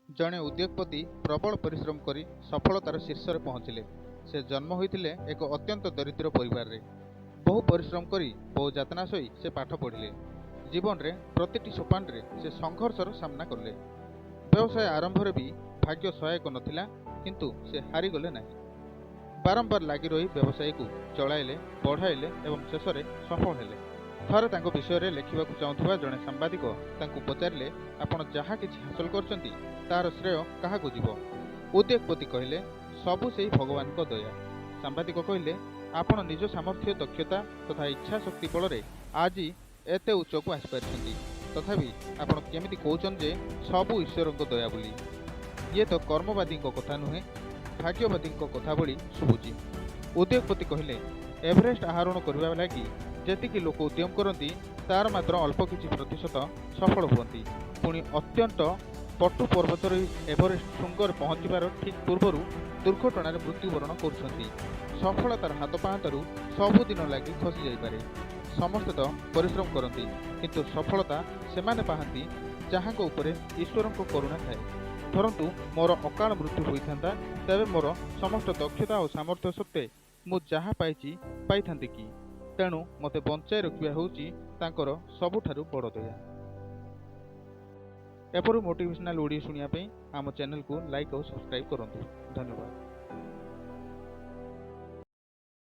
जड़े उद्योगपति प्रबल परिश्रम कर सफलतार शीर्ष में पहुंचले। से जन्म होते एक अत्यंत दरिद्र परिवार रे। बहु परिश्रम करी बहु यातना सही से पाठ पढ़िले। जीवन रे प्रतिटी सोपान रे से संघर्षर सामना कले। व्यवसाय आरंभ रे भी भाग्य सहायक नथिला, किंतु से हारिगले नहीं। बारंबार लगी रही व्यवसाय को चलाइले, बढ़ाइले एवं शेष में सफल हेले। थरे तांको विषय रे लेखिबाकु चाहुथुवा जड़े सांबादिक तांको पचारिले, आपण जहाँ किछि हासिल करछंती तार श्रेय काहाकु जीव? उद्योगपति कहले, सबु सेही भगवान को दया। सांबादिक कहले, आपण निज सामर्थ्य, दक्षता तथा इच्छा शक्ति बल रे आज एते उच्चकु आसि पारिछंती, तथापि आपण केमिति कहउछन जे सबु ईश्वर को दया बोली? ये तो कर्मवादी कथा नुहे, भाग्यवादी कथा भली शुभुची। उद्योगपति कहले, एवरेस्ट आरोहण करने लगी जेतिकी लोक उद्यम करती तार मात्र अल्प किछि प्रतिशत सफल हुअंती। पुणी अत्यंत पटु पर्वतर एवरेस्ट शृंगर पहुंचबार ठीक पूर्व दुर्घटना मृत्युवरण कर सफलतार हाथ पाहांतरू सबुदिन लगी खसी जाइपारे। समस्ते तो परिश्रम करती, किंतु सफलता सेमाने पाहांती जहाँ उपरे ईश्वर को करुणा थाए। धरतु मोर अकाल मृत्यु होता, तेरे मोर समस्त दक्षता और सामर्थ्य सत्वे मु जहाँ पाई पाई कि? तेणु मते बंचाई रखा होउची तांकर सबुठारु बड़ दया। एपरि मोटिवेशनल वीडियो सुनिया आम चैनल को लाइक और सब्सक्राइब करंतु। धन्यवाद।